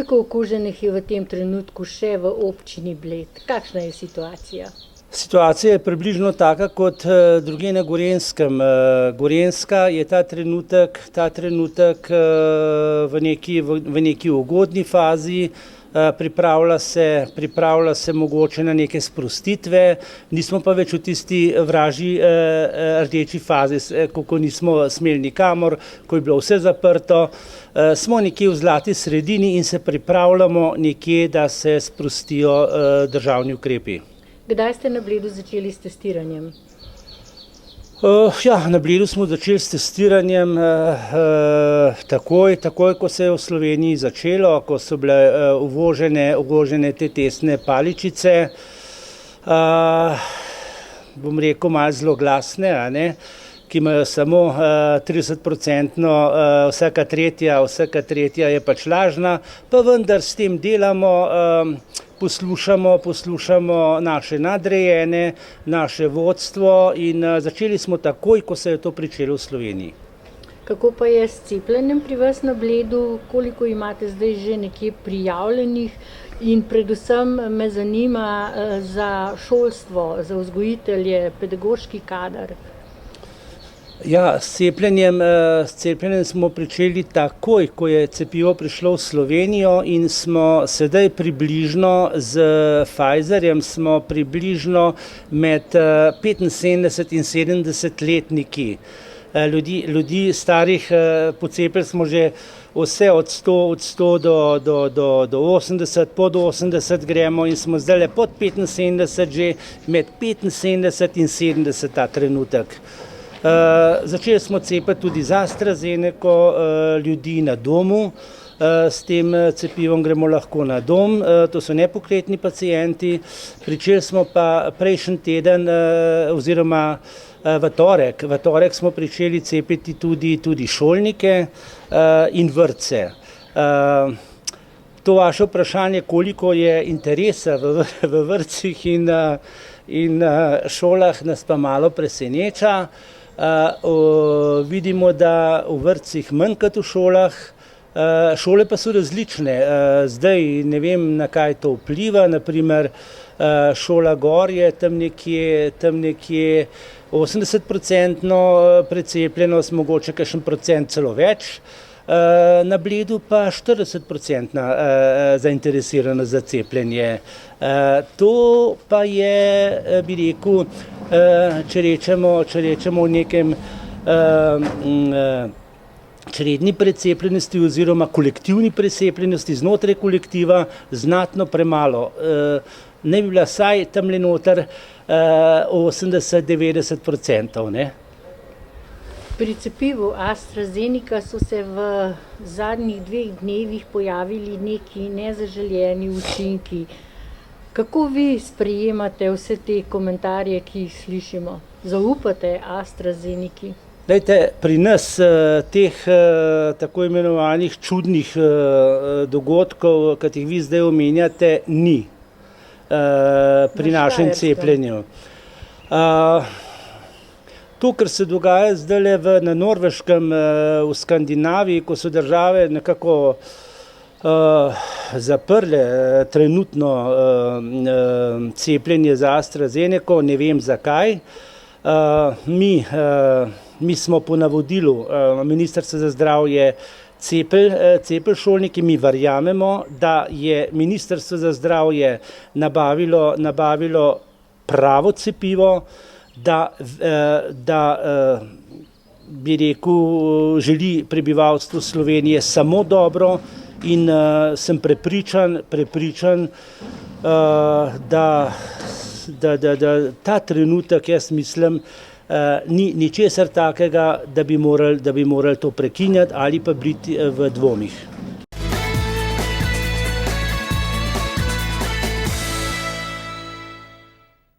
Koliko okuženih je v tem trenutku še v občini Bled? Kakšna je situacija? Situacija je približno taka kot drugje na Gorenjskem. Gorenjska je ta trenutek v neki ugodni fazi, pripravlja se mogoče na neke sprostitve, nismo pa več v tisti vražji rdeči fazi, ko nismo smeli nikamor, ko je bilo vse zaprto. Smo nekje v zlati sredini in se pripravljamo nekje, da se sprostijo državni ukrepi. Kdaj ste na Bledu začeli s testiranjem? Na Bledu smo začeli s testiranjem takoj, ko se je v Sloveniji začelo, ko so bile uvožene te testne paličice. Bom rekel malo zloglasne, ki imajo samo 30%, vsaka tretja je pač lažna, pa vendar s tem delamo, poslušamo naše nadrejene, naše vodstvo in začeli smo takoj, ko se je to pričelo v Sloveniji. Kako pa je s cepljenjem pri vas na Bledu? Koliko imate zdaj že nekje prijavljenih? In predvsem me zanima za šolstvo, za vzgojitelje, pedagoški kader. S cepljenjem smo pričeli takoj, ko je cepivo prišlo v Slovenijo in smo sedaj približno z Pfizerjem med 75 in 70 letniki. Ljudi starih pocepili smo že vse od 100 do 80, pod 80 gremo in smo zdaj pod 75, že med 75 in 70 ta trenutek. Začeli smo cepiti tudi z AstraZeneco ljudi na domu, s tem cepivom gremo lahko na dom, to so nepokretni pacienti. Pričeli smo pa prejšnji teden oziroma v torek smo pričeli cepiti tudi šolnike in vrtce. To vaše vprašanje, koliko je interesa v vrtcih in šolah, nas pa malo preseneča. Vidimo, da v vrtcih manj kot v šolah, šole pa so različne. Zdaj ne vem, na kaj to vpliva, naprimer šola Gor je tam nekje 80% precepljenost, mogoče kakšen procent celo več. Na Bledu pa 40% zainteresiranost za cepljenje. To pa je, bi rekel, če rečemo v nekem čredni precepljenosti oziroma kolektivni precepljenosti znotraj kolektiva znatno premalo. Ne bi bila vsaj tamle noter 80-90%, ne? Pri cepivu AstraZeneca so se v zadnjih 2 dnevih pojavili neki nezaželjeni učinki. Kako vi sprejemate vse te komentarje, ki jih slišimo? Zaupate AstraZeneci? Pri nas teh tako imenovanih čudnih dogodkov, kot jih vi zdaj omenjate, ni pri našem cepljenju. To, kar se dogaja zdaj na Norveškem, v Skandinaviji, ko so države nekako zaprle trenutno cepljenje za AstraZeneco, ne vem zakaj. Mi smo po navodilu Ministrstva za zdravje cepili šolniki, mi verjamemo, da je Ministrstvo za zdravje nabavilo pravo cepivo, da bi rekel, želi prebivalstvu Slovenije samo dobro in sem prepričan, da ta trenutek, jaz mislim, ni ničesar takega, da bi morali to prekinjati ali pa biti v dvomih.